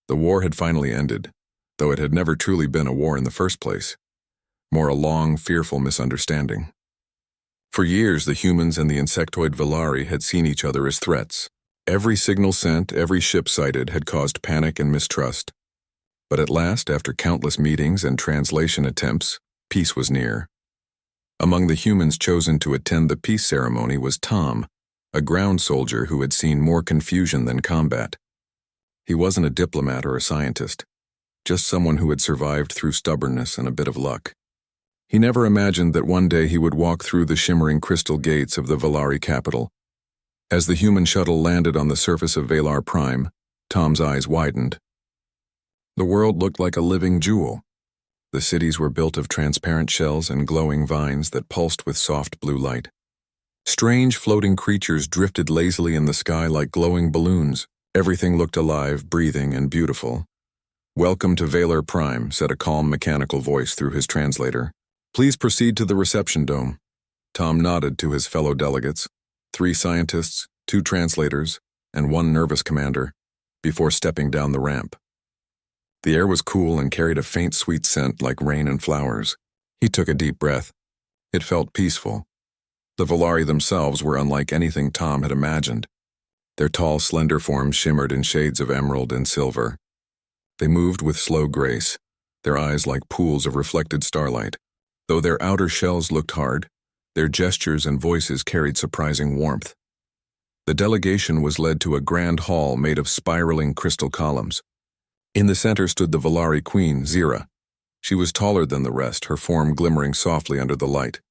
The war had finally ended, though it had never truly been a war in the first place, more a long, fearful misunderstanding. For years, the humans and the insectoid Valari had seen each other as threats. Every signal sent, every ship sighted had caused panic and mistrust. But at last, after countless meetings and translation attempts, peace was near. Among the humans chosen to attend the peace ceremony was Tom, a ground soldier who had seen more confusion than combat. He wasn't a diplomat or a scientist, just someone who had survived through stubbornness and a bit of luck. He never imagined that one day he would walk through the shimmering crystal gates of the Valari capital. As the human shuttle landed on the surface of Valar Prime, Tom's eyes widened. The world looked like a living jewel. The cities were built of transparent shells and glowing vines that pulsed with soft blue light. Strange floating creatures drifted lazily in the sky like glowing balloons. Everything looked alive, breathing, and beautiful. "Welcome to Valar Prime," said a calm mechanical voice through his translator. "Please proceed to the reception dome." Tom nodded to his fellow delegates, 3 scientists, 2 translators, and 1 nervous commander, before stepping down the ramp. The air was cool and carried a faint sweet scent like rain and flowers. He took a deep breath. It felt peaceful. The Valari themselves were unlike anything Tom had imagined. Their tall, slender forms shimmered in shades of emerald and silver. They moved with slow grace, their eyes like pools of reflected starlight. Though their outer shells looked hard, their gestures and voices carried surprising warmth. The delegation was led to a grand hall made of spiraling crystal columns. In the center stood the Valari queen, Zira. She was taller than the rest, her form glimmering softly under the light.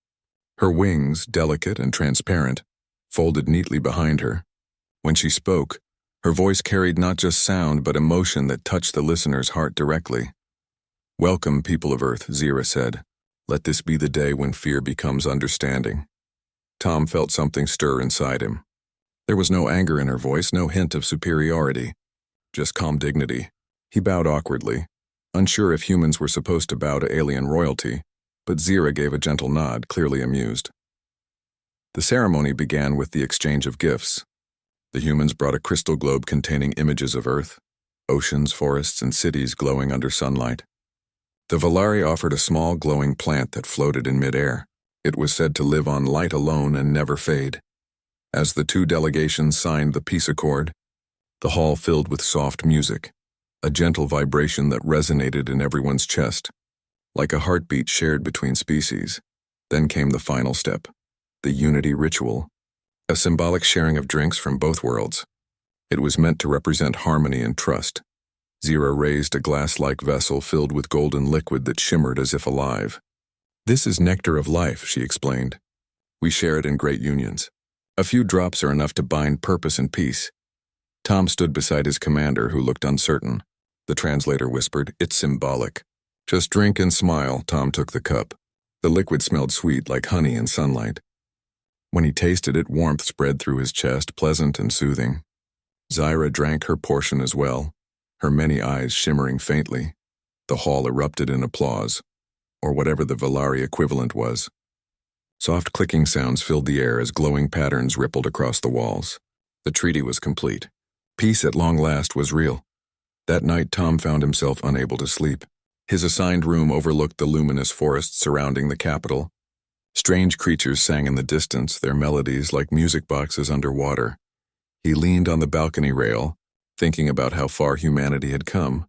Her wings, delicate and transparent, folded neatly behind her. When she spoke, her voice carried not just sound but emotion that touched the listener's heart directly. "Welcome, people of Earth," Zira said. "Let this be the day when fear becomes understanding." Tom felt something stir inside him. There was no anger in her voice, no hint of superiority, just calm dignity. He bowed awkwardly, unsure if humans were supposed to bow to alien royalty, but Zira gave a gentle nod, clearly amused. The ceremony began with the exchange of gifts. The humans brought a crystal globe containing images of Earth, oceans, forests, and cities glowing under sunlight. The Valari offered a small glowing plant that floated in midair. It was said to live on light alone and never fade. As the 2 delegations signed the peace accord, the hall filled with soft music, a gentle vibration that resonated in everyone's chest, like a heartbeat shared between species. Then came the final step, the unity ritual, a symbolic sharing of drinks from both worlds. It was meant to represent harmony and trust. Zira raised a glass-like vessel filled with golden liquid that shimmered as if alive. "This is nectar of life," she explained. "We share it in great unions. A few drops are enough to bind purpose and peace." Tom stood beside his commander, who looked uncertain. The translator whispered, "It's symbolic." "Just drink and smile." Tom took the cup. The liquid smelled sweet like honey and sunlight. When he tasted it, warmth spread through his chest, pleasant and soothing. Zira drank her portion as well, her many eyes shimmering faintly. The hall erupted in applause, or whatever the Valari equivalent was. Soft clicking sounds filled the air as glowing patterns rippled across the walls. The treaty was complete. Peace at long last was real. That night, Tom found himself unable to sleep. His assigned room overlooked the luminous forests surrounding the capital. Strange creatures sang in the distance, their melodies like music boxes underwater. He leaned on the balcony rail, thinking about how far humanity had come,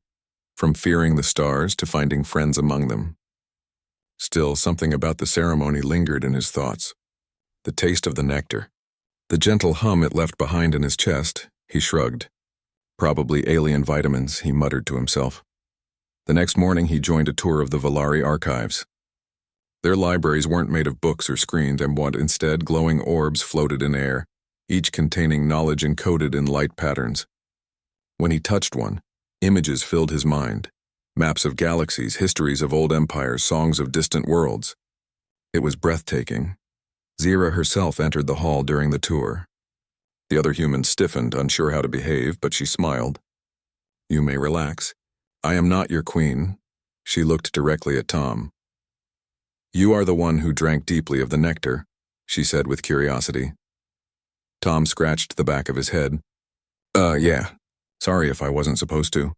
from fearing the stars to finding friends among them. Still, something about the ceremony lingered in his thoughts. The taste of the nectar. The gentle hum it left behind in his chest. He shrugged. "Probably alien vitamins," he muttered to himself. The next morning he joined a tour of the Valari archives. Their libraries weren't made of books or screens, and what instead glowing orbs floated in air, each containing knowledge encoded in light patterns. When he touched one, images filled his mind. Maps of galaxies, histories of old empires, songs of distant worlds. It was breathtaking. Zira herself entered the hall during the tour. The other humans stiffened, unsure how to behave, but she smiled. "You may relax. I am not your queen." She looked directly at Tom. "You are the one who drank deeply of the nectar," she said with curiosity. Tom scratched the back of his head. Yeah. Sorry if I wasn't supposed to."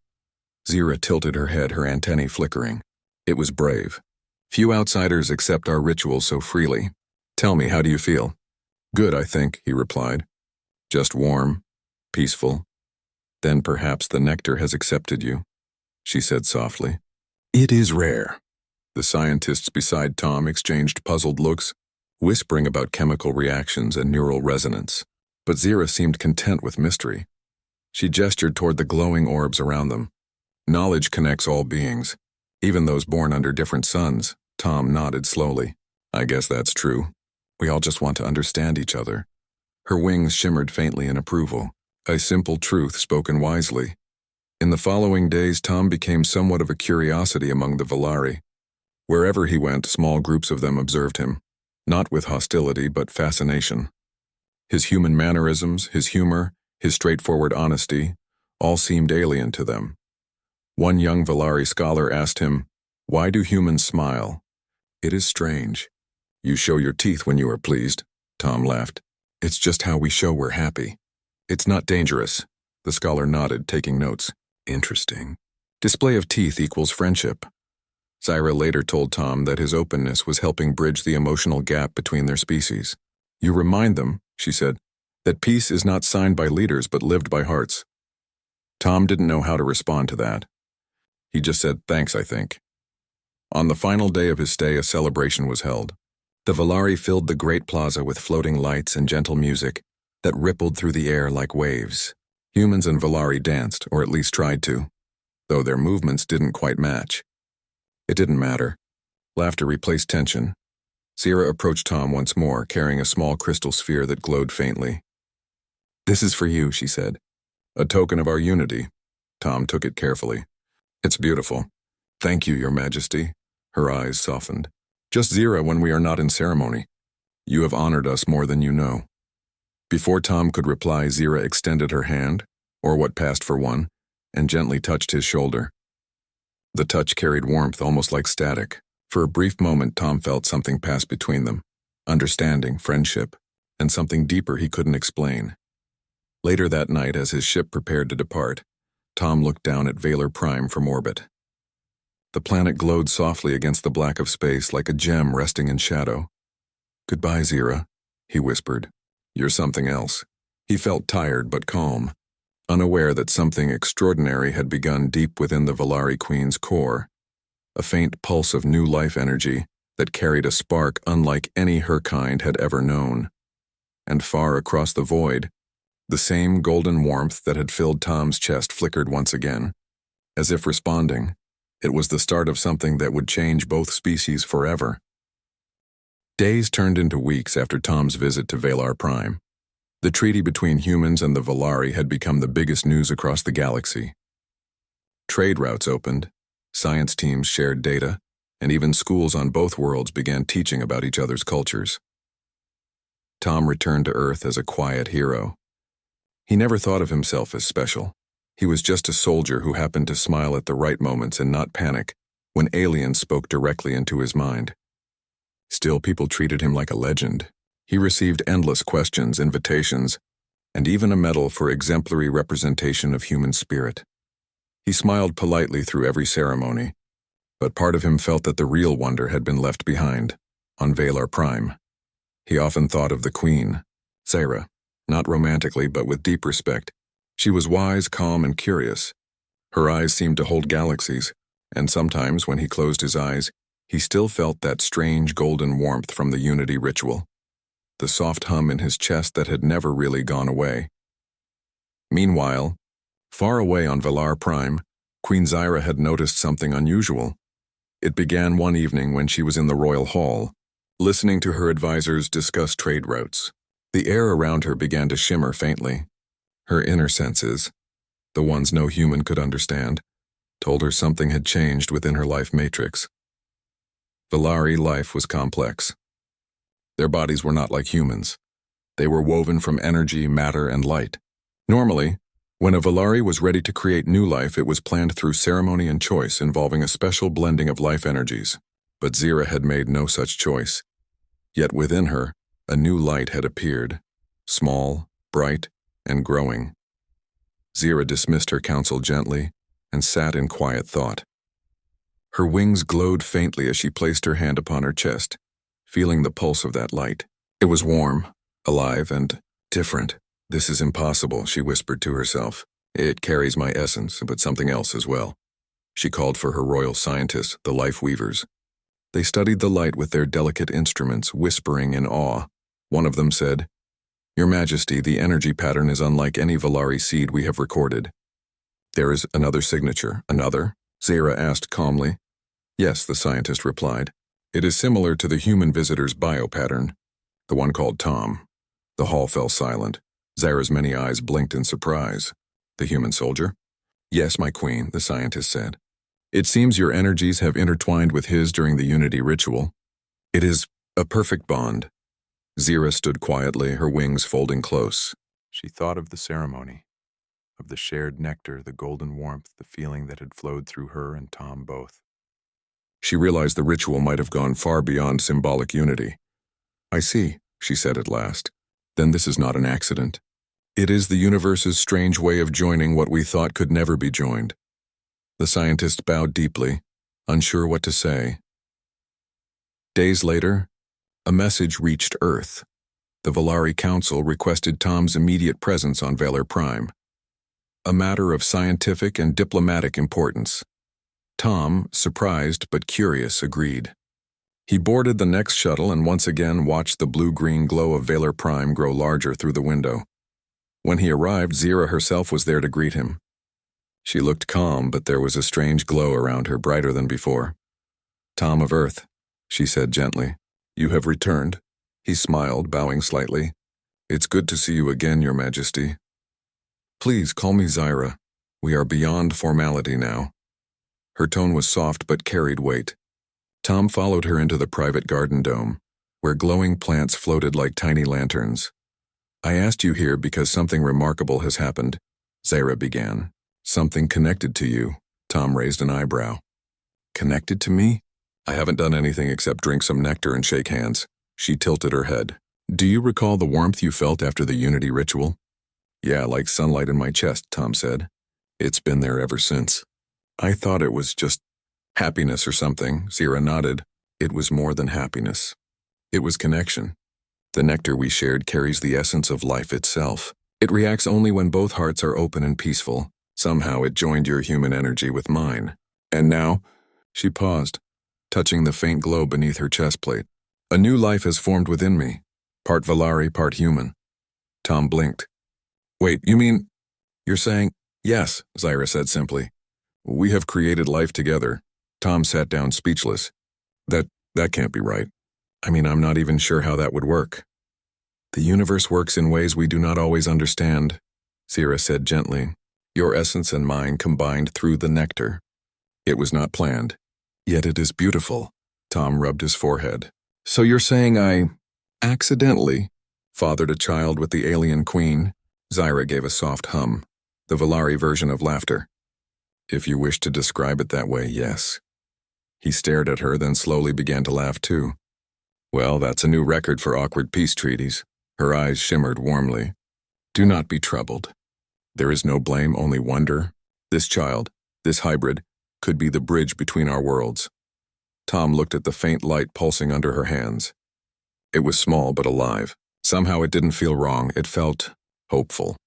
Zira tilted her head, her antennae flickering. It was brave. Few outsiders accept our rituals so freely. Tell me, how do you feel? Good, I think, he replied. Just warm, peaceful. Then perhaps the nectar has accepted you, she said softly. It is rare. The scientists beside Tom exchanged puzzled looks, whispering about chemical reactions and neural resonance. But Zira seemed content with mystery. She gestured toward the glowing orbs around them. Knowledge connects all beings, even those born under different suns. Tom nodded slowly. I guess that's true. We all just want to understand each other. Her wings shimmered faintly in approval, a simple truth spoken wisely. In the following days, Tom became somewhat of a curiosity among the Volari. Wherever he went, small groups of them observed him, not with hostility but fascination. His human mannerisms, his humor, his straightforward honesty, all seemed alien to them. One young Volari scholar asked him, "Why do humans smile?" "It is strange. You show your teeth when you are pleased," Tom laughed. "It's just how we show we're happy. It's not dangerous." The scholar nodded, taking notes. Interesting. Display of teeth equals friendship. Zira later told Tom that his openness was helping bridge the emotional gap between their species. You remind them, she said, that peace is not signed by leaders but lived by hearts. Tom didn't know how to respond to that. He just said, thanks, I think. On the final day of his stay, a celebration was held. The Volari filled the great plaza with floating lights and gentle music that rippled through the air like waves. Humans and Volari danced, or at least tried to, though their movements didn't quite match. It didn't matter. Laughter replaced tension. Zira approached Tom once more, carrying a small crystal sphere that glowed faintly. This is for you, she said. A token of our unity. Tom took it carefully. It's beautiful. Thank you, Your Majesty. Her eyes softened. Just Zira when we are not in ceremony. You have honored us more than you know. Before Tom could reply, Zira extended her hand, or what passed for one, and gently touched his shoulder. The touch carried warmth almost like static. For a brief moment, Tom felt something pass between them. Understanding, friendship, and something deeper he couldn't explain. Later that night, as his ship prepared to depart, Tom looked down at Valar Prime from orbit. The planet glowed softly against the black of space like a gem resting in shadow. Goodbye, Zira, he whispered. You're something else. He felt tired but calm, unaware that something extraordinary had begun deep within the Volari Queen's core, a faint pulse of new life energy that carried a spark unlike any her kind had ever known. And far across the void, the same golden warmth that had filled Tom's chest flickered once again. As if responding, it was the start of something that would change both species forever. Days turned into weeks after Tom's visit to Valar Prime. The treaty between humans and the Volari had become the biggest news across the galaxy. Trade routes opened, science teams shared data, and even schools on both worlds began teaching about each other's cultures. Tom returned to Earth as a quiet hero. He never thought of himself as special. He was just a soldier who happened to smile at the right moments and not panic when aliens spoke directly into his mind. Still, people treated him like a legend. He received endless questions, invitations, and even a medal for exemplary representation of human spirit. He smiled politely through every ceremony, but part of him felt that the real wonder had been left behind, on Valar Prime. He often thought of the Queen, Zira, not romantically but with deep respect. She was wise, calm, and curious. Her eyes seemed to hold galaxies, and sometimes when he closed his eyes, he still felt that strange golden warmth from the unity ritual, the soft hum in his chest that had never really gone away. Meanwhile, far away on Valar Prime, Queen Zira had noticed something unusual. It began one evening when she was in the royal hall, listening to her advisors discuss trade routes. The air around her began to shimmer faintly. Her inner senses, the ones no human could understand, told her something had changed within her life matrix. Volari life was complex. Their bodies were not like humans. They were woven from energy, matter, and light. Normally, when a Volari was ready to create new life, it was planned through ceremony and choice involving a special blending of life energies. But Zira had made no such choice. Yet within her, a new light had appeared, small, bright, and growing. Zira dismissed her counsel gently, and sat in quiet thought. Her wings glowed faintly as she placed her hand upon her chest, feeling the pulse of that light. It was warm, alive, and different. "This is impossible," she whispered to herself. "It carries my essence, but something else as well." She called for her royal scientists, the life weavers. They studied the light with their delicate instruments, whispering in awe. One of them said, "Your Majesty, the energy pattern is unlike any Valari seed we have recorded." "There is another signature." "Another?" Zara asked calmly. "Yes," the scientist replied. "It is similar to the human visitor's biopattern, the one called Tom." The hall fell silent. Zara's many eyes blinked in surprise. "The human soldier?" "Yes, my queen," the scientist said. "It seems your energies have intertwined with his during the unity ritual. It is a perfect bond." Zira stood quietly, her wings folding close. She thought of the ceremony, of the shared nectar, the golden warmth, the feeling that had flowed through her and Tom both. She realized the ritual might have gone far beyond symbolic unity. "I see," she said at last. "Then this is not an accident. It is the universe's strange way of joining what we thought could never be joined." The scientist bowed deeply, unsure what to say. Days later, a message reached Earth. The Valari Council requested Tom's immediate presence on Valar Prime. A matter of scientific and diplomatic importance. Tom, surprised but curious, agreed. He boarded the next shuttle and once again watched the blue-green glow of Valar Prime grow larger through the window. When he arrived, Zira herself was there to greet him. She looked calm, but there was a strange glow around her, brighter than before. "Tom of Earth," she said gently. "You have returned." He smiled, bowing slightly. "It's good to see you again, Your Majesty." "Please call me Zira. We are beyond formality now." Her tone was soft but carried weight. Tom followed her into the private garden dome, where glowing plants floated like tiny lanterns. "I asked you here because something remarkable has happened," Zira began. "Something connected to you." Tom raised an eyebrow. "Connected to me? I haven't done anything except drink some nectar and shake hands." She tilted her head. "Do you recall the warmth you felt after the unity ritual?" "Yeah, like sunlight in my chest," Tom said. "It's been there ever since." "I thought it was just happiness or something," Zira nodded. "It was more than happiness. It was connection. The nectar we shared carries the essence of life itself. It reacts only when both hearts are open and peaceful. Somehow it joined your human energy with mine. And now," she paused, touching the faint glow beneath her chest plate, "a new life has formed within me, part Valari, part human." Tom blinked. "Wait, you mean, you're saying—" "Yes," Zira said simply. "We have created life together." Tom sat down speechless. That can't be right. I mean, I'm not even sure how that would work." "The universe works in ways we do not always understand," Zira said gently. "Your essence and mine combined through the nectar. It was not planned, yet it is beautiful." Tom rubbed his forehead. "So you're saying I accidentally fathered a child with the alien queen?" Zira gave a soft hum, the Valari version of laughter. "If you wish to describe it that way, yes." He stared at her, then slowly began to laugh too. "Well, that's a new record for awkward peace treaties." Her eyes shimmered warmly. "Do not be troubled. There is no blame, only wonder. This child, this hybrid, could be the bridge between our worlds." Tom looked at the faint light pulsing under her hands. It was small but alive. Somehow it didn't feel wrong, it felt hopeful.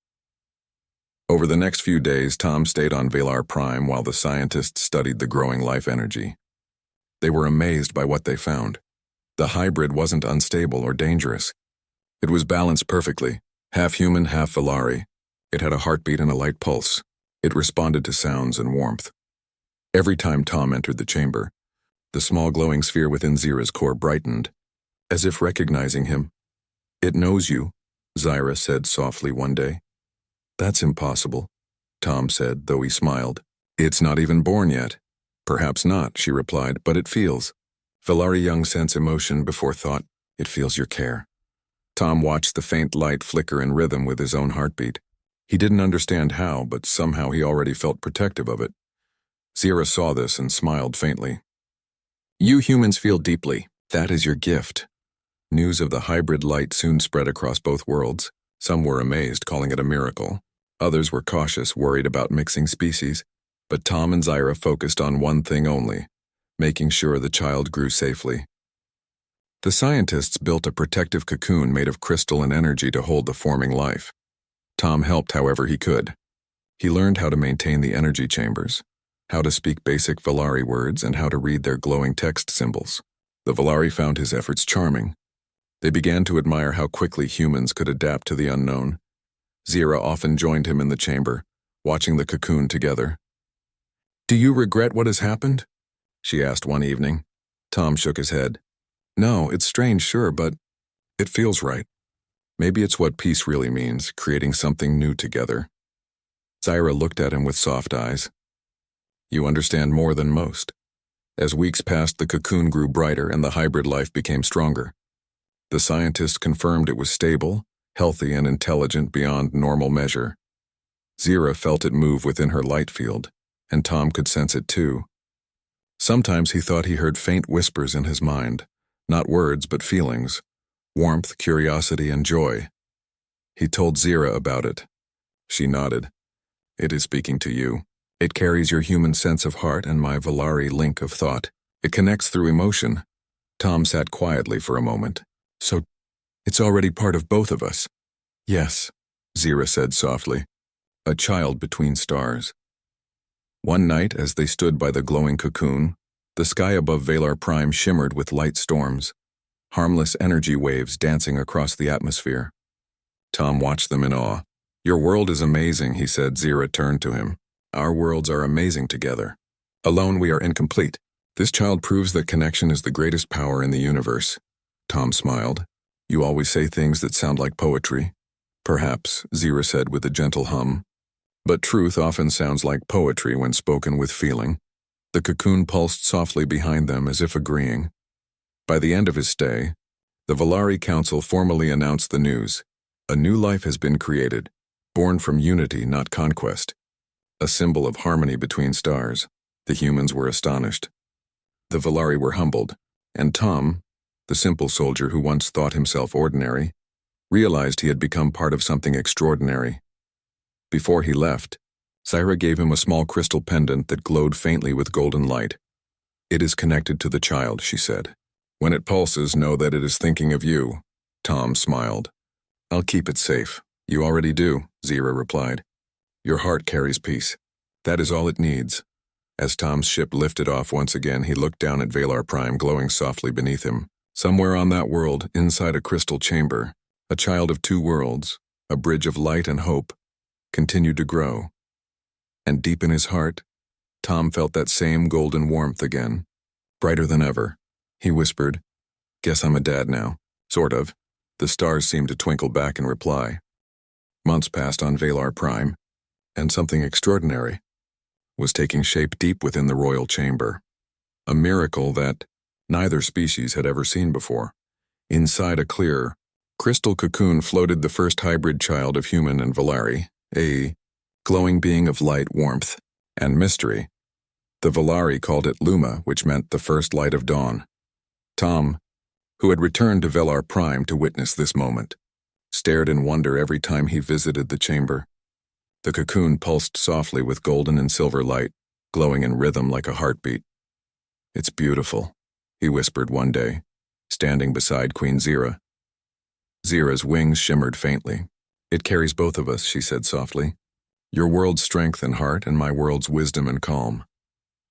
Over the next few days, Tom stayed on Valar Prime while the scientists studied the growing life energy. They were amazed by what they found. The hybrid wasn't unstable or dangerous. It was balanced perfectly, half human, half Valari. It had a heartbeat and a light pulse. It responded to sounds and warmth. Every time Tom entered the chamber, the small glowing sphere within Zira's core brightened, as if recognizing him. "It knows you," Zira said softly one day. "That's impossible," Tom said, though he smiled. "It's not even born yet." "Perhaps not," she replied, "but it feels. Valari young sense emotion before thought. It feels your care." Tom watched the faint light flicker in rhythm with his own heartbeat. He didn't understand how, but somehow he already felt protective of it. Zira saw this and smiled faintly. "You humans feel deeply. That is your gift." News of the hybrid light soon spread across both worlds. Some were amazed, calling it a miracle. Others were cautious, worried about mixing species. But Tom and Zyra focused on one thing only, making sure the child grew safely. The scientists built a protective cocoon made of crystal and energy to hold the forming life. Tom helped however he could. He learned how to maintain the energy chambers, how to speak basic Valari words, and how to read their glowing text symbols. The Valari found his efforts charming. They began to admire how quickly humans could adapt to the unknown. Zyra often joined him in the chamber, watching the cocoon together. "Do you regret what has happened?" she asked one evening. Tom shook his head. "No, it's strange, sure, but it feels right. Maybe it's what peace really means, creating something new together." Zyra looked at him with soft eyes. "You understand more than most." As weeks passed, the cocoon grew brighter and the hybrid life became stronger. The scientists confirmed it was stable, healthy, and intelligent beyond normal measure. Zyra felt it move within her light field, and Tom could sense it too. Sometimes he thought he heard faint whispers in his mind, not words but feelings, warmth, curiosity, and joy. He told Zyra about it. She nodded. "It is speaking to you. It carries your human sense of heart and my Valari link of thought. It connects through emotion." Tom sat quietly for a moment. "So, it's already part of both of us?" "Yes," Zyra said softly. "A child between stars." One night, as they stood by the glowing cocoon, the sky above Valar Prime shimmered with light storms, harmless energy waves dancing across the atmosphere. Tom watched them in awe. "Your world is amazing," he said. Zyra turned to him. "Our worlds are amazing together. Alone we are incomplete. This child proves that connection is the greatest power in the universe." Tom smiled. "You always say things that sound like poetry." "Perhaps," Zyra said with a gentle hum. "But truth often sounds like poetry when spoken with feeling." The cocoon pulsed softly behind them as if agreeing. By the end of his stay, the Valari Council formally announced the news. A new life has been created, born from unity, not conquest. A symbol of harmony between stars. The humans were astonished. The Valari were humbled, and Tom, the simple soldier who once thought himself ordinary, realized he had become part of something extraordinary. Before he left, Zyra gave him a small crystal pendant that glowed faintly with golden light. "It is connected to the child," she said. "When it pulses, know that it is thinking of you." Tom smiled. "I'll keep it safe." "You already do," Zyra replied. "Your heart carries peace. That is all it needs." As Tom's ship lifted off once again, he looked down at Valar Prime glowing softly beneath him. Somewhere on that world, inside a crystal chamber, a child of two worlds, a bridge of light and hope, continued to grow. And deep in his heart, Tom felt that same golden warmth again. "Brighter than ever," he whispered. "Guess I'm a dad now." "Sort of." The stars seemed to twinkle back in reply. Months passed on Valar Prime, and something extraordinary was taking shape deep within the royal chamber. A miracle that neither species had ever seen before. Inside a clear, crystal cocoon floated the first hybrid child of human and Valari, a glowing being of light, warmth, and mystery. The Valari called it Luma, which meant the first light of dawn. Tom, who had returned to Valar Prime to witness this moment, stared in wonder every time he visited the chamber. The cocoon pulsed softly with golden and silver light, glowing in rhythm like a heartbeat. "It's beautiful," he whispered one day, standing beside Queen Zyra. Zyra's wings shimmered faintly. "It carries both of us," she said softly. "Your world's strength and heart, and my world's wisdom and calm."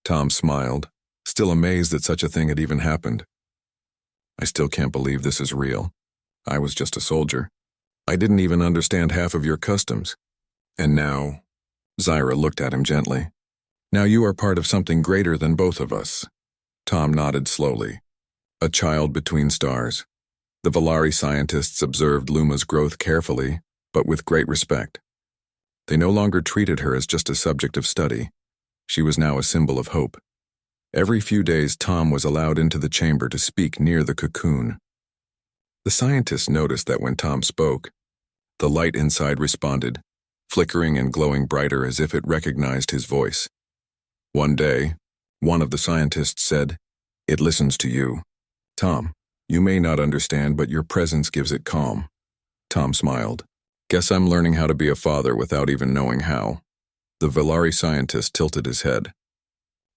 Tom smiled, still amazed that such a thing had even happened. "I still can't believe this is real. I was just a soldier. I didn't even understand half of your customs. And now," Zyra looked at him gently, "now you are part of something greater than both of us." Tom nodded slowly. A child between stars. The Valari scientists observed Luma's growth carefully, but with great respect. They no longer treated her as just a subject of study. She was now a symbol of hope. Every few days, Tom was allowed into the chamber to speak near the cocoon. The scientists noticed that when Tom spoke, the light inside responded, flickering and glowing brighter as if it recognized his voice. One day, one of the scientists said, "It listens to you. Tom, you may not understand, but your presence gives it calm." Tom smiled. "Guess I'm learning how to be a father without even knowing how." The Velari scientist tilted his head.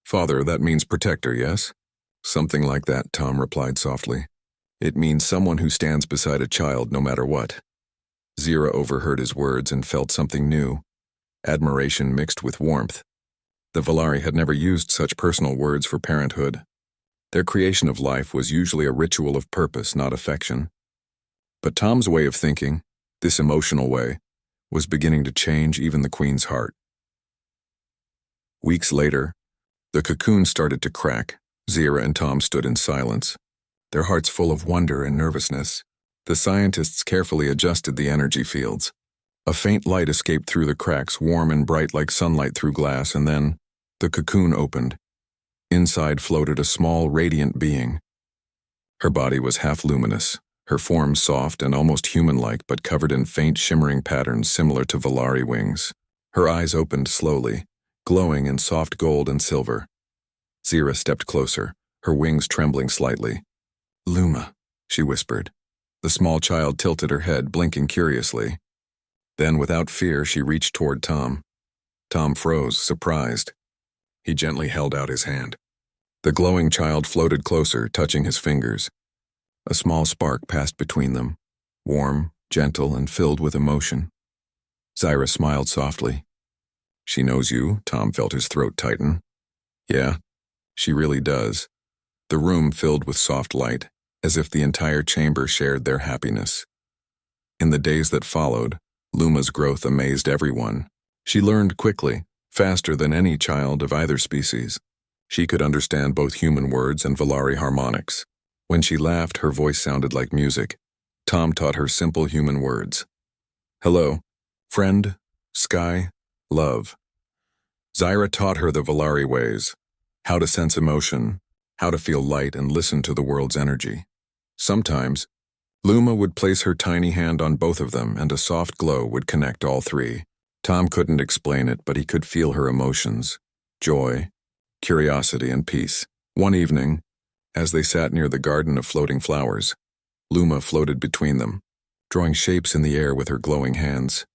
Father, that means protector, yes? Something like that, Tom replied softly. It means someone who stands beside a child no matter what. Zira overheard his words and felt something new, admiration mixed with warmth. The Velari had never used such personal words for parenthood. Their creation of life was usually a ritual of purpose, not affection. But Tom's way of thinking, this emotional way, was beginning to change even the Queen's heart. Weeks later, the cocoon started to crack. Zira and Tom stood in silence, their hearts full of wonder and nervousness. The scientists carefully adjusted the energy fields. A faint light escaped through the cracks, warm and bright like sunlight through glass, and then the cocoon opened. Inside floated a small, radiant being. Her body was half luminous, her form soft and almost human-like but covered in faint shimmering patterns similar to Velari wings. Her eyes opened slowly, glowing in soft gold and silver. Zira stepped closer, her wings trembling slightly. "Luma," she whispered. The small child tilted her head, blinking curiously. Then, without fear, she reached toward Tom. Tom froze, surprised. He gently held out his hand. The glowing child floated closer, touching his fingers. A small spark passed between them, warm, gentle, and filled with emotion. Zira smiled softly. "She knows you," Tom felt his throat tighten. "Yeah, she really does." The room filled with soft light, as if the entire chamber shared their happiness. In the days that followed, Luma's growth amazed everyone. She learned quickly, faster than any child of either species. She could understand both human words and Velari harmonics. When she laughed, her voice sounded like music. Tom taught her simple human words. Hello, friend, sky, love. Zira taught her the Velari ways, how to sense emotion, how to feel light and listen to the world's energy. Sometimes, Luma would place her tiny hand on both of them and a soft glow would connect all three. Tom couldn't explain it, but he could feel her emotions, joy, curiosity, and peace. One evening, as they sat near the garden of floating flowers, Luma floated between them, drawing shapes in the air with her glowing hands.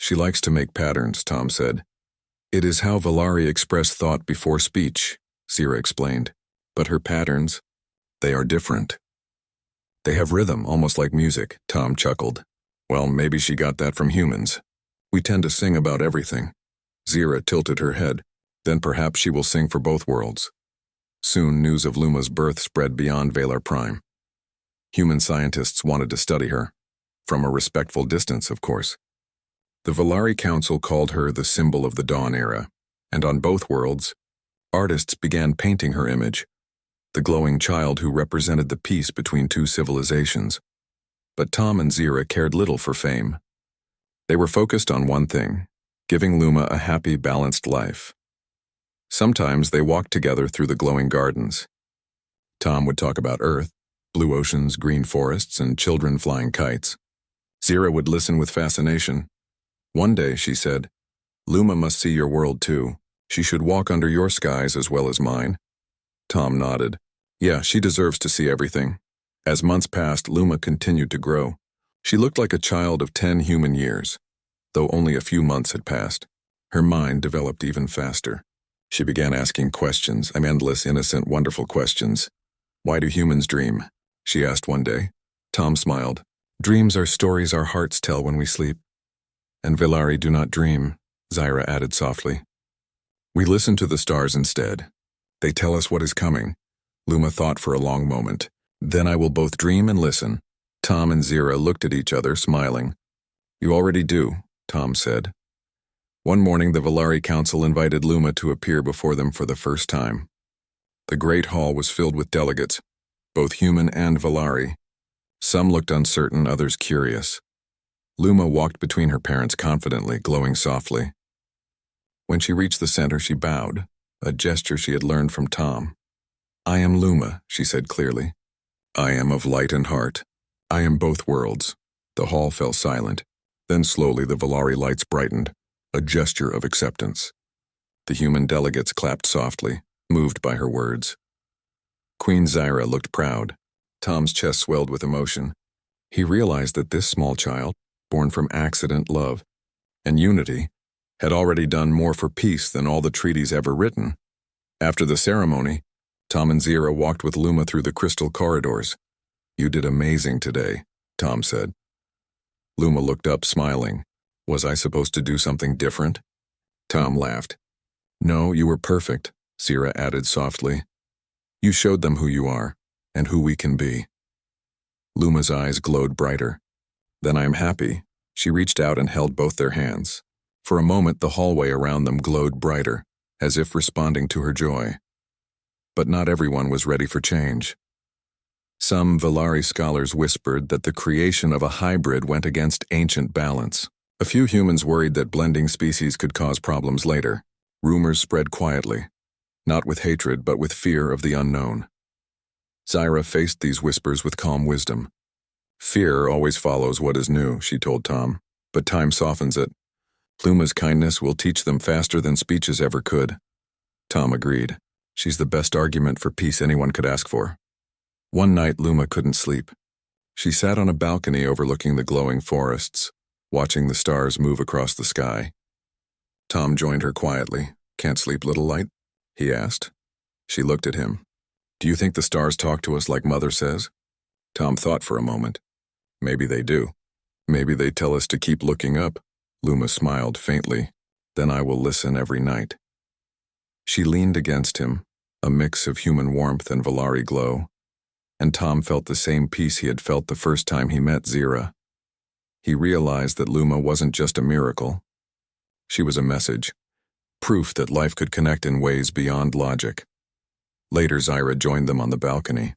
She likes to make patterns, Tom said. It is how Velari express thought before speech, Zira explained. But her patterns, they are different. They have rhythm, almost like music, Tom chuckled. Well, maybe she got that from humans. We tend to sing about everything. Zira tilted her head. Then perhaps she will sing for both worlds. Soon news of Luma's birth spread beyond Valar Prime. Human scientists wanted to study her. From a respectful distance, of course. The Velari Council called her the symbol of the Dawn Era, and on both worlds, artists began painting her image, the glowing child who represented the peace between two civilizations. But Tom and Zira cared little for fame. They were focused on one thing, giving Luma a happy, balanced life. Sometimes they walked together through the glowing gardens. Tom would talk about Earth, blue oceans, green forests, and children flying kites. Zira would listen with fascination. One day, she said, Luma must see your world too. She should walk under your skies as well as mine. Tom nodded. Yeah, she deserves to see everything. As months passed, Luma continued to grow. She looked like a child of 10 human years, though only a few months had passed. Her mind developed even faster. She began asking questions, endless, innocent, wonderful questions. Why do humans dream? She asked one day. Tom smiled. Dreams are stories our hearts tell when we sleep. And Velari do not dream, Zira added softly. We listen to the stars instead. They tell us what is coming. Luma thought for a long moment. Then I will both dream and listen. Tom and Zira looked at each other, smiling. You already do, Tom said. One morning, the Velari Council invited Luma to appear before them for the first time. The great hall was filled with delegates, both human and Velari. Some looked uncertain, others curious. Luma walked between her parents confidently, glowing softly. When she reached the center, she bowed, a gesture she had learned from Tom. I am Luma, she said clearly. I am of light and heart. I am both worlds. The hall fell silent. Then slowly the Velari lights brightened, a gesture of acceptance. The human delegates clapped softly, moved by her words. Queen Zira looked proud. Tom's chest swelled with emotion. He realized that this small child, born from accident, love, and unity, had already done more for peace than all the treaties ever written. After the ceremony, Tom and Zira walked with Luma through the crystal corridors. "You did amazing today," Tom said. Luma looked up, smiling. "Was I supposed to do something different?" Tom laughed. "No, you were perfect," Zira added softly. "You showed them who you are, and who we can be." Luma's eyes glowed brighter. "Then I am happy." She reached out and held both their hands. For a moment, the hallway around them glowed brighter, as if responding to her joy. But not everyone was ready for change. Some Valari scholars whispered that the creation of a hybrid went against ancient balance. A few humans worried that blending species could cause problems later. Rumors spread quietly, not with hatred but with fear of the unknown. Zira faced these whispers with calm wisdom. "Fear always follows what is new," she told Tom, "but time softens it. Luma's kindness will teach them faster than speeches ever could." Tom agreed. "She's the best argument for peace anyone could ask for." One night, Luma couldn't sleep. She sat on a balcony overlooking the glowing forests, watching the stars move across the sky. Tom joined her quietly. "Can't sleep, little light?" he asked. She looked at him. "Do you think the stars talk to us like Mother says?" Tom thought for a moment. "Maybe they do. Maybe they tell us to keep looking up." Luma smiled faintly. "Then I will listen every night." She leaned against him, a mix of human warmth and Valari glow, and Tom felt the same peace he had felt the first time he met Zira. He realized that Luma wasn't just a miracle. She was a message, proof that life could connect in ways beyond logic. Later, Zira joined them on the balcony.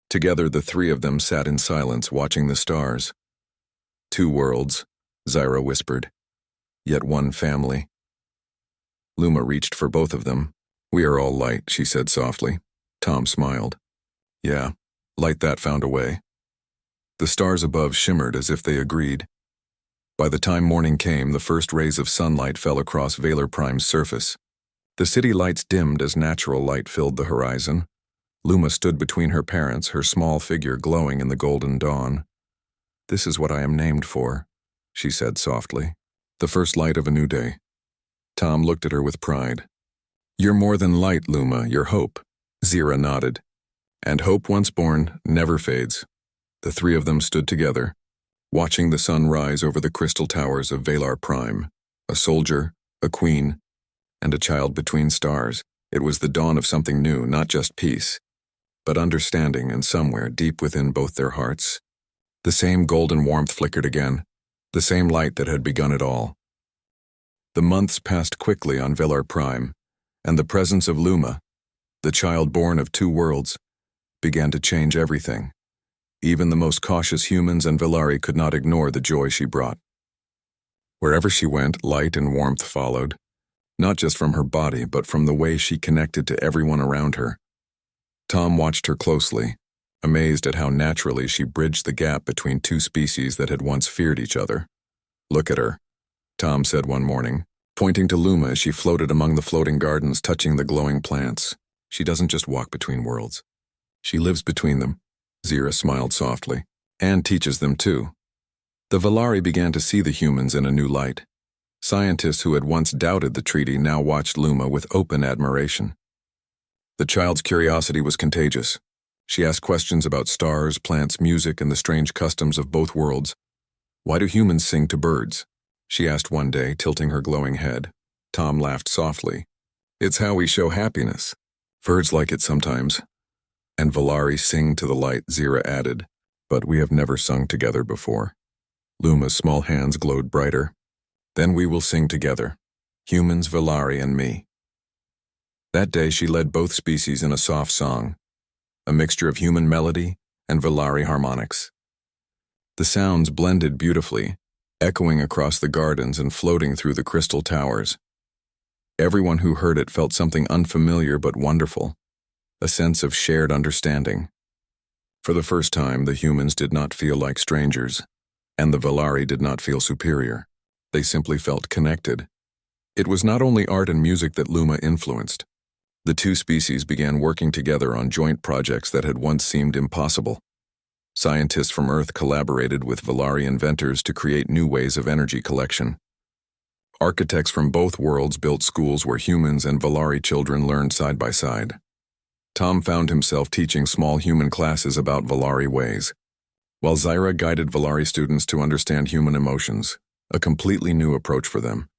Together, the three of them sat in silence, watching the stars. "Two worlds," Zira whispered, "yet one family." Luma reached for both of them. "We are all light," she said softly. Tom smiled. "Yeah, light that found a way." The stars above shimmered as if they agreed. By the time morning came, the first rays of sunlight fell across Valar Prime's surface. The city lights dimmed as natural light filled the horizon. Luma stood between her parents, her small figure glowing in the golden dawn. "This is what I am named for," she said softly. "The first light of a new day." Tom looked at her with pride. "You're more than light, Luma, you're hope." Zira nodded. "And hope once born never fades." The three of them stood together, watching the sun rise over the crystal towers of Valar Prime. A soldier, a queen, and a child between stars. It was the dawn of something new, not just peace, but understanding, and somewhere deep within both their hearts, the same golden warmth flickered again, the same light that had begun it all. The months passed quickly on Valar Prime, and the presence of Luma, the child born of two worlds, began to change everything. Even the most cautious humans and Valari could not ignore the joy she brought. Wherever she went, light and warmth followed, not just from her body, but from the way she connected to everyone around her. Tom watched her closely, amazed at how naturally she bridged the gap between two species that had once feared each other. "Look at her," Tom said one morning, pointing to Luma as she floated among the floating gardens, touching the glowing plants. "She doesn't just walk between worlds. She lives between them," Zira smiled softly, "and teaches them too." The Valari began to see the humans in a new light. Scientists who had once doubted the treaty now watched Luma with open admiration. The child's curiosity was contagious. She asked questions about stars, plants, music, and the strange customs of both worlds. "Why do humans sing to birds?" she asked one day, tilting her glowing head. Tom laughed softly. "It's how we show happiness. Birds like it sometimes." "And Valari sing to the light," Zira added. "But we have never sung together before." Luma's small hands glowed brighter. "Then we will sing together. Humans, Valari, and me." That day she led both species in a soft song, a mixture of human melody and Valari harmonics. The sounds blended beautifully, echoing across the gardens and floating through the crystal towers. Everyone who heard it felt something unfamiliar but wonderful, a sense of shared understanding. For the first time, the humans did not feel like strangers, and the Valari did not feel superior. They simply felt connected. It was not only art and music that Luma influenced. The two species began working together on joint projects that had once seemed impossible. Scientists from Earth collaborated with Valari inventors to create new ways of energy collection. Architects from both worlds built schools where humans and Valari children learned side by side. Tom found himself teaching small human classes about Valari ways, while Zyra guided Valari students to understand human emotions, a completely new approach for them.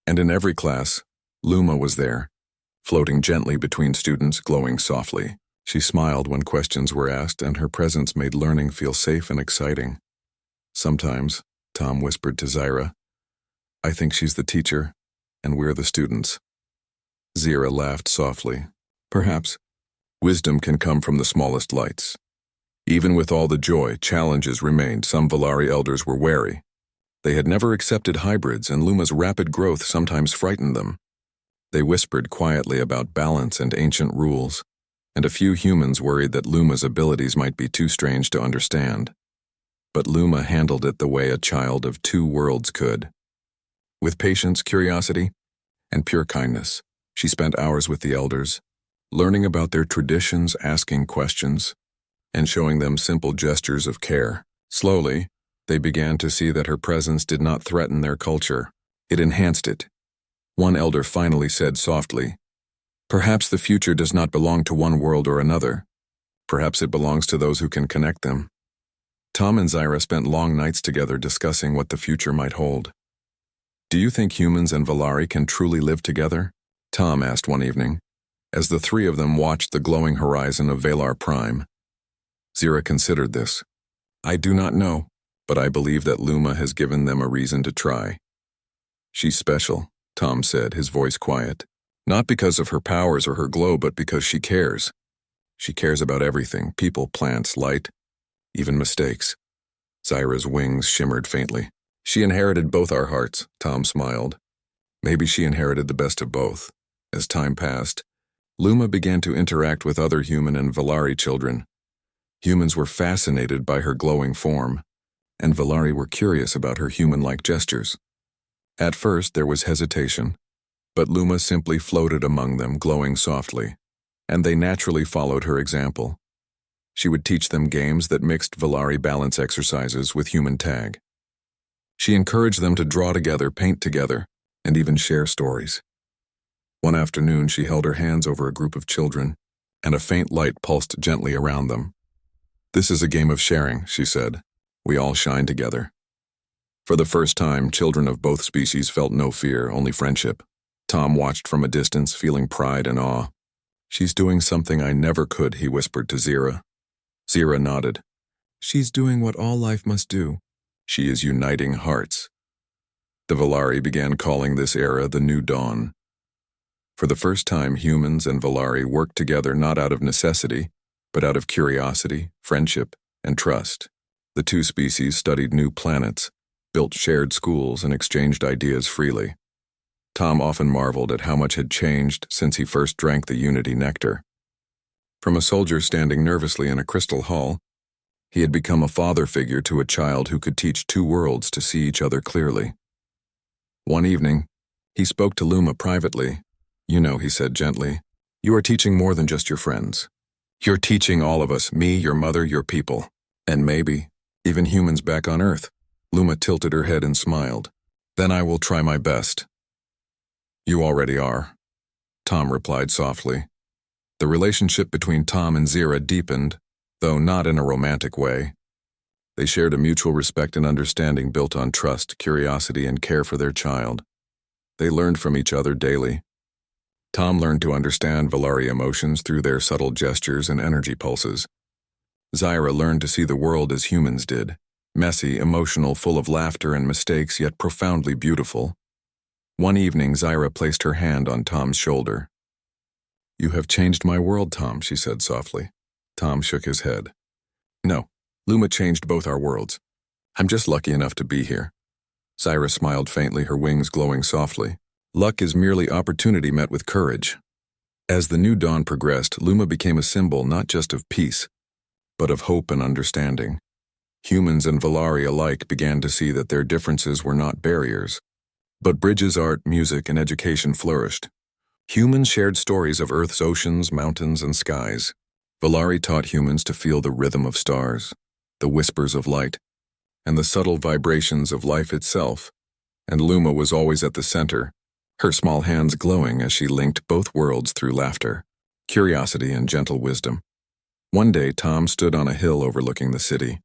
And in every class, Luma was there, floating gently between students, glowing softly. She smiled when questions were asked, and her presence made learning feel safe and exciting. Sometimes, Tom whispered to Zyra, "I think she's the teacher, and we're the students." Zyra laughed softly. Perhaps. Wisdom can come from the smallest lights. Even with all the joy, challenges remained. Some Valari elders were wary. They had never accepted hybrids, and Luma's rapid growth sometimes frightened them. They whispered quietly about balance and ancient rules, and a few humans worried that Luma's abilities might be too strange to understand. But Luma handled it the way a child of two worlds could. With patience, curiosity, and pure kindness, she spent hours with the elders, learning about their traditions, asking questions, and showing them simple gestures of care. Slowly, they began to see that her presence did not threaten their culture. It enhanced it. One elder finally said softly, "Perhaps the future does not belong to one world or another. Perhaps it belongs to those who can connect them." Tom and Zyra spent long nights together discussing what the future might hold. "Do you think humans and Valari can truly live together?" Tom asked one evening, as the three of them watched the glowing horizon of Valar Prime. Zyra considered this. "I do not know, but I believe that Luma has given them a reason to try." "She's special," Tom said, his voice quiet. "Not because of her powers or her glow, but because she cares. She cares about everything, people, plants, light, even mistakes." Zyra's wings shimmered faintly. "She inherited both our hearts," Tom smiled. "Maybe she inherited the best of both." As time passed, Luma began to interact with other human and Valari children. Humans were fascinated by her glowing form, and Valari were curious about her human-like gestures. At first, there was hesitation, but Luma simply floated among them, glowing softly, and they naturally followed her example. She would teach them games that mixed Valari balance exercises with human tag. She encouraged them to draw together, paint together, and even share stories. One afternoon, she held her hands over a group of children, and a faint light pulsed gently around them. "This is a game of sharing," she said. "We all shine together." For the first time, children of both species felt no fear, only friendship. Tom watched from a distance, feeling pride and awe. "She's doing something I never could," he whispered to Zyra. Zyra nodded. "She's doing what all life must do. She is uniting hearts." The Valari began calling this era the New Dawn. For the first time, humans and Valari worked together not out of necessity, but out of curiosity, friendship, and trust. The two species studied new planets, built shared schools, and exchanged ideas freely. Tom often marveled at how much had changed since he first drank the Unity nectar. From a soldier standing nervously in a crystal hall, he had become a father figure to a child who could teach two worlds to see each other clearly. One evening, he spoke to Luma privately. "You know," he said gently, "you are teaching more than just your friends. You're teaching all of us, me, your mother, your people, and maybe even humans back on Earth." Luma tilted her head and smiled. "Then I will try my best." "You already are," Tom replied softly. The relationship between Tom and Zyra deepened, though not in a romantic way. They shared a mutual respect and understanding built on trust, curiosity, and care for their child. They learned from each other daily. Tom learned to understand Valari emotions through their subtle gestures and energy pulses. Zyra learned to see the world as humans did, messy, emotional, full of laughter and mistakes, yet profoundly beautiful. One evening, Zyra placed her hand on Tom's shoulder. "You have changed my world, Tom," she said softly. Tom shook his head. "No, Luma changed both our worlds. I'm just lucky enough to be here." Zyra smiled faintly, her wings glowing softly. "Luck is merely opportunity met with courage." As the new dawn progressed, Luma became a symbol not just of peace, but of hope and understanding. Humans and Valari alike began to see that their differences were not barriers, but bridges. Art, music, and education flourished. Humans shared stories of Earth's oceans, mountains, and skies. Valari taught humans to feel the rhythm of stars, the whispers of light, and the subtle vibrations of life itself. and Luma was always at the center, her small hands glowing as she linked both worlds through laughter, curiosity, and gentle wisdom. One day, Tom stood on a hill overlooking the city.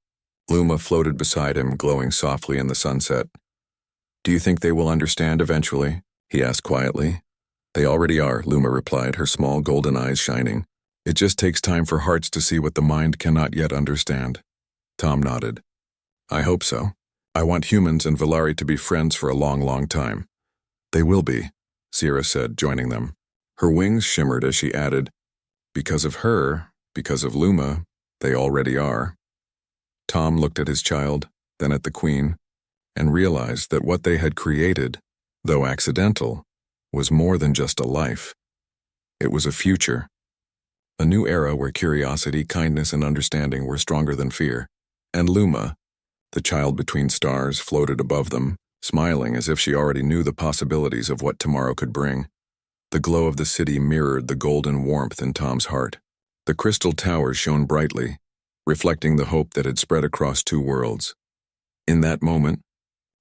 Luma floated beside him, glowing softly in the sunset. "Do you think they will understand eventually?" he asked quietly. "They already are," Luma replied, her small golden eyes shining. "It just takes time for hearts to see what the mind cannot yet understand." Tom nodded. "I hope so. I want humans and Valari to be friends for a long, long time." "They will be," Sira said, joining them. Her wings shimmered as she added, "Because of her, because of Luma, they already are." Tom looked at his child, then at the Queen, and realized that what they had created, though accidental, was more than just a life. It was a future. A new era where curiosity, kindness, and understanding were stronger than fear. And Luma, the child between stars, floated above them, smiling as if she already knew the possibilities of what tomorrow could bring. The glow of the city mirrored the golden warmth in Tom's heart. The crystal towers shone brightly, reflecting the hope that had spread across two worlds. In that moment,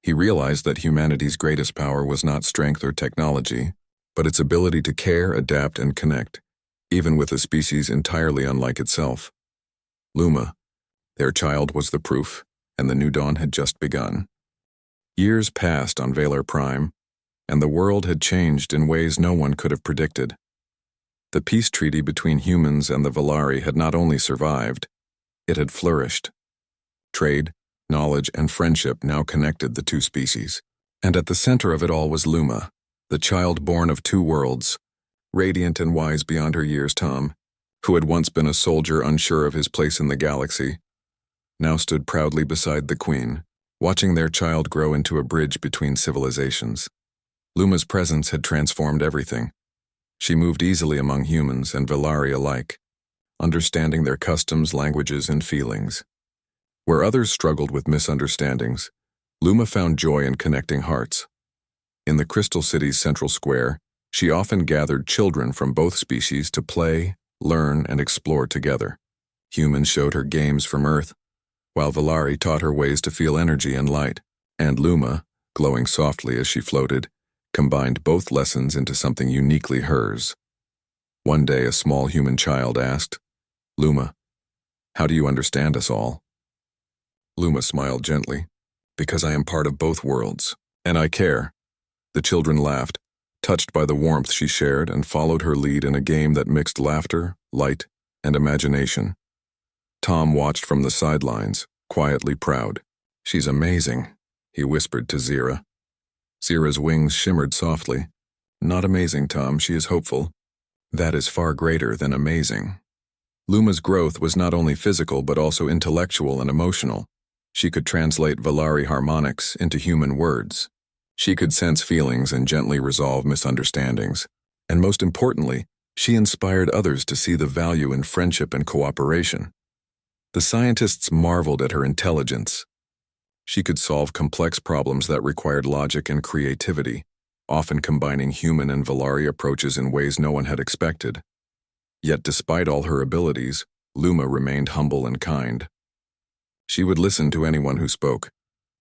he realized that humanity's greatest power was not strength or technology, but its ability to care, adapt, and connect, even with a species entirely unlike itself. Luma, their child, was the proof, and the new dawn had just begun. Years passed on Valar Prime, and the world had changed in ways no one could have predicted. The peace treaty between humans and the Valari had not only survived, it had flourished. Trade, knowledge, and friendship now connected the two species. And at the center of it all was Luma, the child born of two worlds, radiant and wise beyond her years. Tom, who had once been a soldier unsure of his place in the galaxy, now stood proudly beside the Queen, watching their child grow into a bridge between civilizations. Luma's presence had transformed everything. She moved easily among humans and Valari alike, understanding their customs, languages, and feelings. Where others struggled with misunderstandings, Luma found joy in connecting hearts. In the Crystal City's central square, she often gathered children from both species to play, learn, and explore together. Humans showed her games from Earth, while Valari taught her ways to feel energy and light, and Luma, glowing softly as she floated, combined both lessons into something uniquely hers. One day, a small human child asked, "Luma, how do you understand us all?" Luma smiled gently, "Because I am part of both worlds, and I care." The children laughed, touched by the warmth she shared, and followed her lead in a game that mixed laughter, light, and imagination. Tom watched from the sidelines, quietly proud. "She's amazing," he whispered to Zira. Zira's wings shimmered softly. "Not amazing, Tom, she is hopeful. That is far greater than amazing." Luma's growth was not only physical but also intellectual and emotional. She could translate Valari harmonics into human words. She could sense feelings and gently resolve misunderstandings. And most importantly, she inspired others to see the value in friendship and cooperation. The scientists marveled at her intelligence. She could solve complex problems that required logic and creativity, often combining human and Valari approaches in ways no one had expected. Yet despite all her abilities, Luma remained humble and kind. She would listen to anyone who spoke,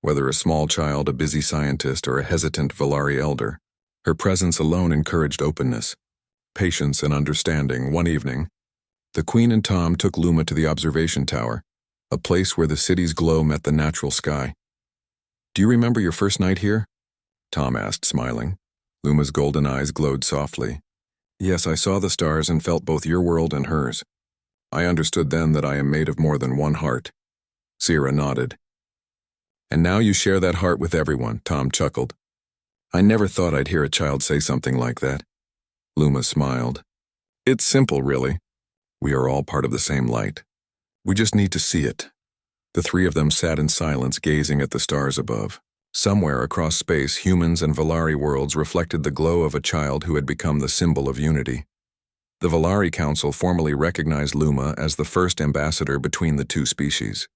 whether a small child, a busy scientist, or a hesitant Valari elder. Her presence alone encouraged openness, patience, and understanding. One evening, the Queen and Tom took Luma to the observation tower, a place where the city's glow met the natural sky. "Do you remember your first night here?" Tom asked, smiling. Luma's golden eyes glowed softly. "Yes, I saw the stars and felt both your world and hers. I understood then that I am made of more than one heart." Zira nodded. "And now you share that heart with everyone," Tom chuckled. "I never thought I'd hear a child say something like that." Luma smiled. "It's simple, really. We are all part of the same light. We just need to see it." The three of them sat in silence, gazing at the stars above. Somewhere across space, humans and Valari worlds reflected the glow of a child who had become the symbol of unity. The Valari Council formally recognized Luma as the first ambassador between the two species.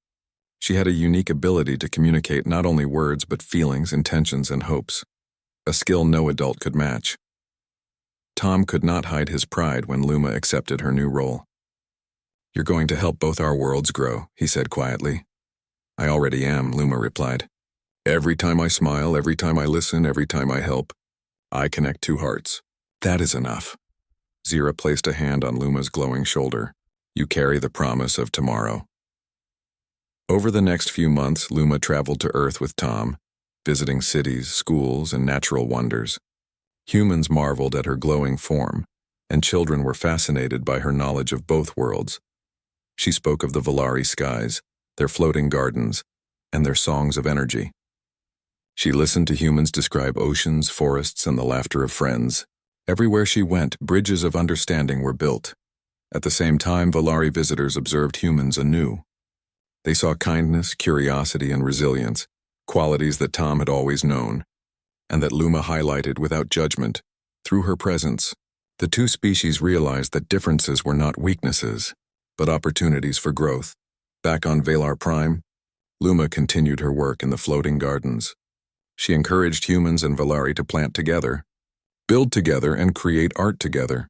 She had a unique ability to communicate not only words but feelings, intentions, and hopes, a skill no adult could match. Tom could not hide his pride when Luma accepted her new role. "You're going to help both our worlds grow," he said quietly. "I already am," Luma replied. Every time I smile, every time I listen, every time I help, I connect two hearts. That is enough. Zira placed a hand on Luma's glowing shoulder. You carry the promise of tomorrow. Over the next few months, Luma traveled to Earth with Tom, visiting cities, schools, and natural wonders. Humans marveled at her glowing form, and children were fascinated by her knowledge of both worlds. She spoke of the Volari skies, their floating gardens, and their songs of energy. She listened to humans describe oceans, forests, and the laughter of friends. Everywhere she went, bridges of understanding were built. At the same time, Volari visitors observed humans anew. They saw kindness, curiosity, and resilience, qualities that Tom had always known, and that Luma highlighted without judgment. Through her presence, the two species realized that differences were not weaknesses, but opportunities for growth. Back on Valar Prime, Luma continued her work in the floating gardens. She encouraged humans and Volari to plant together, build together, and create art together.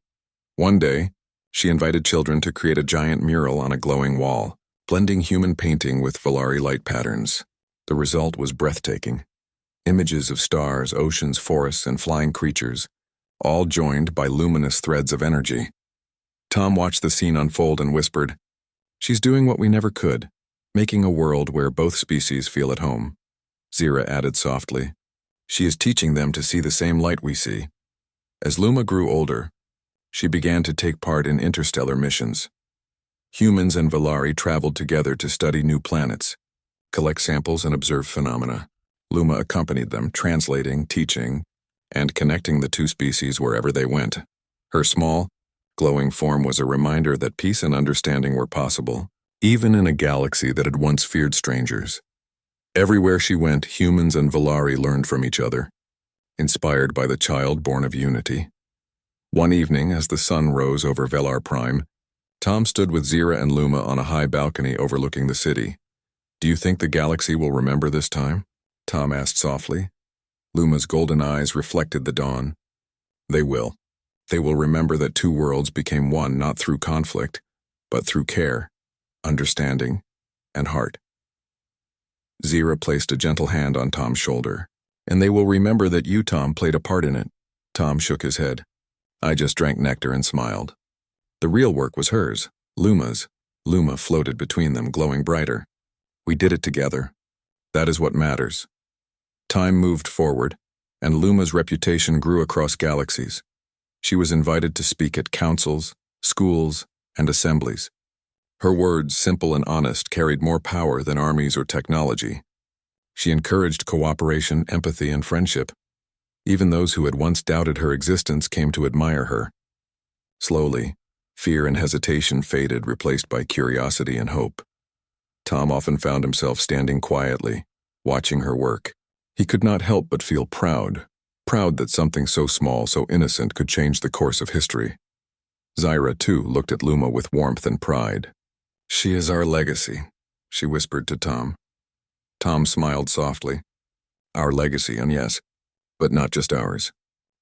One day, she invited children to create a giant mural on a glowing wall, blending human painting with Volari light patterns. The result was breathtaking. Images of stars, oceans, forests, and flying creatures, all joined by luminous threads of energy. Tom watched the scene unfold and whispered, "She's doing what we never could, making a world where both species feel at home." Zira added softly, "She is teaching them to see the same light we see." As Luma grew older, she began to take part in interstellar missions. Humans and Volari traveled together to study new planets, collect samples, and observe phenomena. Luma accompanied them, translating, teaching, and connecting the two species wherever they went. Her small, glowing form was a reminder that peace and understanding were possible, even in a galaxy that had once feared strangers. Everywhere she went, humans and Volari learned from each other, inspired by the child born of unity. One evening, as the sun rose over Valar Prime, Tom stood with Zira and Luma on a high balcony overlooking the city. "Do you think the galaxy will remember this time?" Tom asked softly. Luma's golden eyes reflected the dawn. "They will. They will remember that two worlds became one not through conflict, but through care, understanding, and heart." Zira placed a gentle hand on Tom's shoulder. "And they will remember that you, Tom, played a part in it." Tom shook his head. "I just drank nectar and smiled." The real work was hers, Luma's. Luma floated between them, glowing brighter. "We did it together. That is what matters." Time moved forward, and Luma's reputation grew across galaxies. She was invited to speak at councils, schools, and assemblies. Her words, simple and honest, carried more power than armies or technology. She encouraged cooperation, empathy, and friendship. Even those who had once doubted her existence came to admire her. Slowly, fear and hesitation faded, replaced by curiosity and hope. Tom often found himself standing quietly, watching her work. He could not help but feel proud that something so small, so innocent, could change the course of history. Zira, too, looked at Luma with warmth and pride. "She is our legacy," she whispered to Tom. Tom smiled softly. "Our legacy, and yes, but not just ours."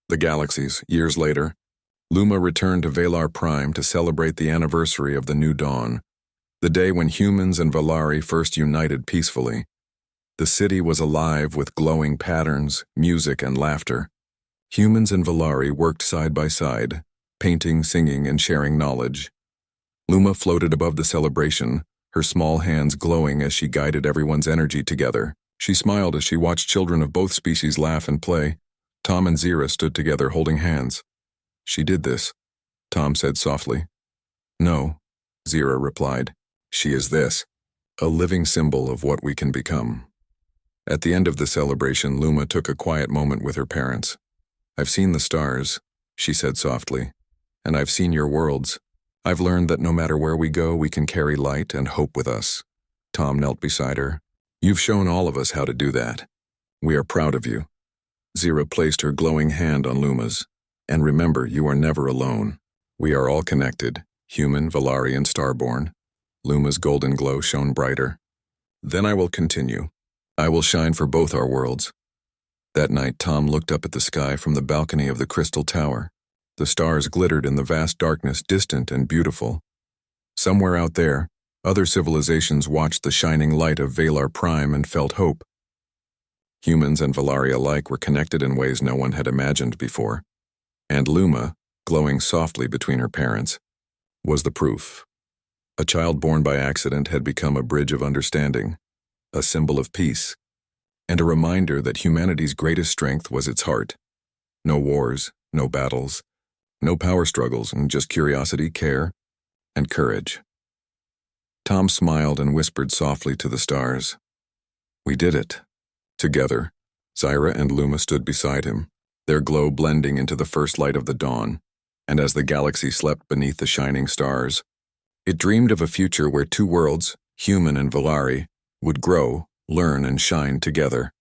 The galaxies, years later, Luma returned to Valar Prime to celebrate the anniversary of the new dawn, the day when humans and Volari first united peacefully. The city was alive with glowing patterns, music, and laughter. Humans and Volari worked side by side, painting, singing, and sharing knowledge. Luma floated above the celebration, her small hands glowing as she guided everyone's energy together. She smiled as she watched children of both species laugh and play. Tom and Zira stood together holding hands. "She did this," Tom said softly. "No," Zira replied. "She is this, a living symbol of what we can become." At the end of the celebration, Luma took a quiet moment with her parents. "I've seen the stars," she said softly, "and I've seen your worlds. I've learned that no matter where we go, we can carry light and hope with us." Tom knelt beside her. "You've shown all of us how to do that. We are proud of you." Zira placed her glowing hand on Luma's. "And remember, you are never alone. We are all connected, human, Volari, and starborn." Luma's golden glow shone brighter. "Then I will continue. I will shine for both our worlds." That night, Tom looked up at the sky from the balcony of the Crystal Tower. The stars glittered in the vast darkness, distant and beautiful. Somewhere out there, other civilizations watched the shining light of Valar Prime and felt hope. Humans and Valari alike were connected in ways no one had imagined before, and Luma, glowing softly between her parents, was the proof. A child born by accident had become a bridge of understanding, a symbol of peace, and a reminder that humanity's greatest strength was its heart. No wars, no battles, no power struggles, and just curiosity, care, and courage. Tom smiled and whispered softly to the stars. We did it. Together, Zyra and Luma stood beside him, their glow blending into the first light of the dawn, and as the galaxy slept beneath the shining stars, it dreamed of a future where two worlds, human and Valari, would grow, learn, and shine together.